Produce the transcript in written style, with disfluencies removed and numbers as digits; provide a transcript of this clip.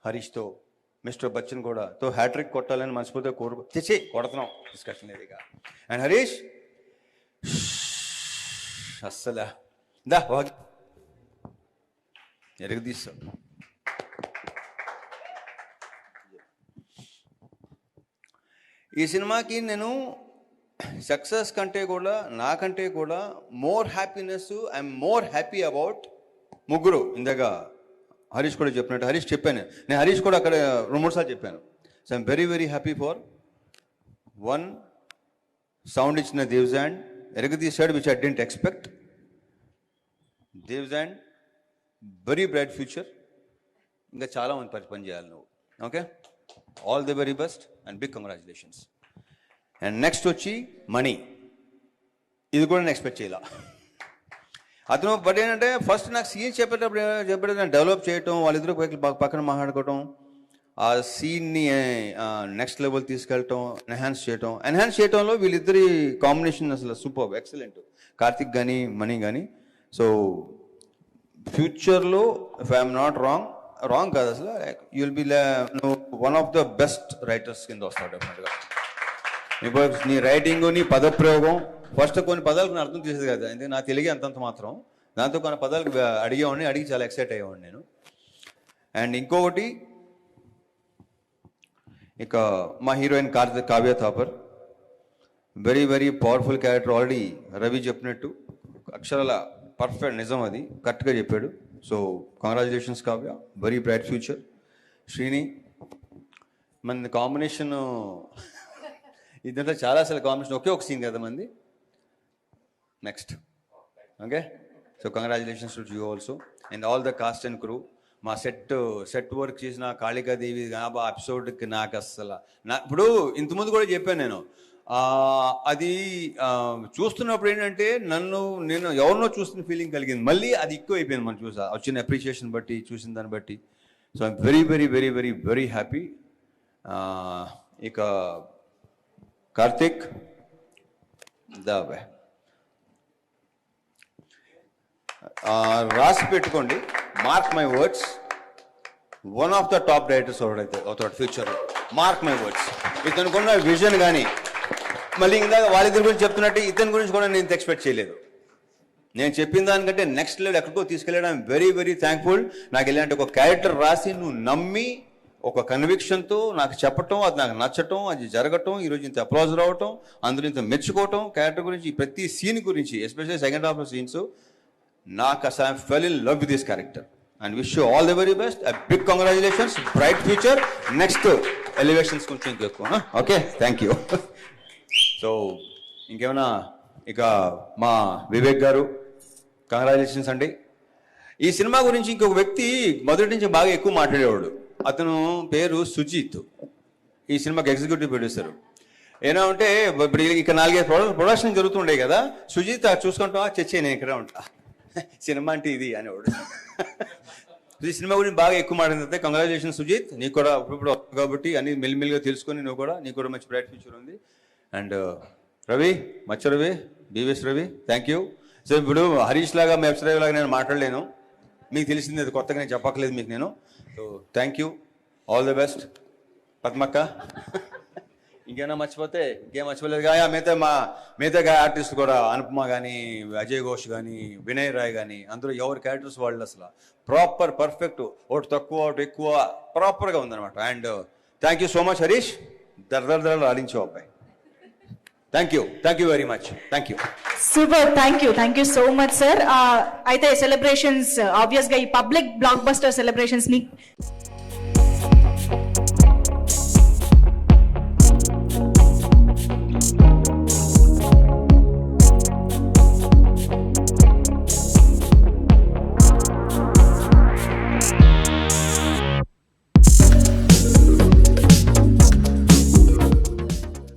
హరీష్తో mister Bachchan కూడా తో hat trick కొట్టాలని మనస్ఫూర్తిగా తెచ్చి కొడుతున్నాం డిస్కషన్ ఏదిగా. అండ్ హరీష్ అస్సలు దా ఎరగదీస్తాం. ఈ సినిమాకి నేను సక్సెస్ కంటే కూడా నాకంటే కూడా more happiness, I'm more happy about ముగ్గురు. ఇందాక హరీష్ కూడా చెప్పినట్టు హరీష్ చెప్పాను నేను, హరీష్ కూడా అక్కడ 2-3 సార్లు చెప్పాను. So I'm very very happy for one sound ఇచ్చిన దేవ్జాండ్, ఎరగదీశాడు విచ్ ఐ డెంట్ ఎక్స్పెక్ట్. దేవ్జాండ్ వెరీ బ్రైట్ ఫ్యూచర్, ఇంకా చాలా మంది పని చేయాలి నువ్వు. Okay, all the very best and big congratulations. And next వచ్చి మణి, ఇది కూడా నేను ఎక్స్పెక్ట్ చేయాల అతను. బట్ ఏంటంటే ఫస్ట్ నాకు సీన్ చెప్పేటప్పుడు నేను డెవలప్ చేయటం, వాళ్ళిద్దరూ పక్కన మాట్లాడుకోవటం, ఆ సీన్ని నెక్స్ట్ లెవెల్ తీసుకెళ్ళటం, ఎన్హాన్స్ చేయటంలో వీళ్ళిద్దరి కాంబినేషన్ అసలు సూపర్ ఎక్సలెంట్. కార్తిక్ కానీ మణి కానీ. సో ఫ్యూచర్లో ఇఫ్ ఐఎమ్ నాట్ రాంగ్ కాదు అసలు, you will be one of the best writers కింద వస్తాడు డెఫినెట్గా. ఇప్పుడు నీ రైటింగ్, నీ పదప్రయోగం, ఫస్ట్ కొన్ని పదాలకు నేను అర్థం చేసేది కదా, ఎందుకంటే నా తెలుగు అంతంత మాత్రం, దాంతో కొన్ని పదాలు అడిగి చాలా ఎక్సైట్ అయ్యేవాడిని నేను. అండ్ ఇంకొకటి ఇక మా heroine Kavya Thapar, very very powerful character. Already Ravi చెప్పినట్టు అక్షరాల పర్ఫెక్ట్, నిజం, అది కరెక్ట్గా చెప్పాడు. So congratulations Kavya, very bright future. Srini, మన కాంబినేషన్ ఇదంతా చాలా అసలు కాంబినేషన్, ఒకే ఒక సీన్ కదా మంది. Next okay, so congratulations to you also and all the cost and crew. మా సెట్ వర్క్ చేసిన కాళికాదేవి ఎపిసోడ్కి నాకు అసలు ఇప్పుడు ఇంతకుముందు కూడా చెప్పాను నేను, అది చూస్తున్నప్పుడు ఏంటంటే నేను ఎవరినో చూస్తున్న ఫీలింగ్ కలిగింది. మళ్ళీ అది ఎక్కువ అయిపోయింది మనం వచ్చిన అప్రిషియేషన్ బట్టి, చూసిన దాన్ని బట్టి. So I'm very very very very very happy. ఇక కార్తిక్, రాసి పెట్టుకోండి, mark my words, one of the top writers అవుతాడు ఫ్యూచర్లో. Mark my words. ఇతనుకున్న విజన్ కానీ, మళ్ళీ ఇందాక వాళ్ళిద్దరి గురించి చెప్తున్నట్టు ఇతని గురించి కూడా నేను ఎక్స్పెక్ట్ చేయలేదు. నేను చెప్పిన దానికంటే నెక్స్ట్ లెవెల్ ఎక్కడికో తీసుకెళ్ళడం ఐఎమ్ వెరీ వెరీ థ్యాంక్ఫుల్. నాకు ఇలాంటి ఒక క్యారెక్టర్ రాసి నువ్వు నమ్మి ఒక కన్విక్షన్తో నాకు చెప్పటం, అది నాకు నచ్చటం, అది జరగటం, ఈరోజు ఇంత అప్లాజ్ రావటం, అందులో ఇంత మెచ్చుకోవటం, క్యారెక్టర్ గురించి, ప్రతి సీన్ గురించి, especially second half of scenes, నాకు అసలు I fell in love with this character and wish you all the very best. Big congratulations, bright future, next elevations కొంచెం ఇంకెక్కువ. Okay, thank you. సో ఇంకేమైనా, ఇక మా వివేక్ గారు కంగ్రాచులేషన్స్ అండి. ఈ సినిమా గురించి ఇంకొక వ్యక్తి మొదటి నుంచి బాగా ఎక్కువ మాట్లాడేవాడు, అతను పేరు సుజిత్. ఈ సినిమాకి ఎగ్జిక్యూటివ్ ప్రొడ్యూసర్. ఏమంటే ఇప్పుడు ఇక 4-5 ప్రొడక్షన్ జరుగుతుండే కదా, సుజిత్ చూసుకుంటా చచ్చే నేను ఇక్కడ ఉంటా, సినిమా అంటే ఇది అనేవాడు. ఈ సినిమా గురించి బాగా ఎక్కువ మాట్లాడితే కంగ్రాచులేషన్ సుజిత్, నీకు కూడా ఇప్పుడు కాబట్టి అన్ని మెల్లిమెల్లిగా తెలుసుకొని నీకు కూడా మంచి బ్రైట్ ఫ్యూచర్ ఉంది. అండ్ రవి, మచ్చ Ravi, BVS Ravi, thank you. So ఇప్పుడు హరీష్ లాగా, మెప్స్ రవి లాగా నేను మాట్లాడలేను, మీకు తెలిసింది, అది కొత్తగా నేను చెప్పక్కలేదు మీకు నేను. So thank you, all the best. పద్మక్క, ఇంకేమైనా మర్చిపోతే ఇంకేం మర్చిపోలేదు కదా. మిగతా ఆర్టిస్ట్ కూడా అనుపమ కానీ, అజయ్ ఘోష్ కానీ, వినయ్ రాయ్ కానీ, అందరూ ఎవరి క్యారెక్టర్స్ వాళ్ళు అసలు ప్రాపర్ పర్ఫెక్ట్, ఒకటి తక్కువ ఒకటి ఎక్కువ ప్రాపర్గా ఉందన్నమాట. And thank you so much Harish, దరదరదరలు ఆడించావు అబ్బాయి. Thank you very much. Thank you. Super, thank you so much sir. అయితే సెలబ్రేషన్స్ ఆబ్వియస్గా ఈ పబ్లిక్ బ్లాక్ బస్టర్ సెలబ్రేషన్స్ ని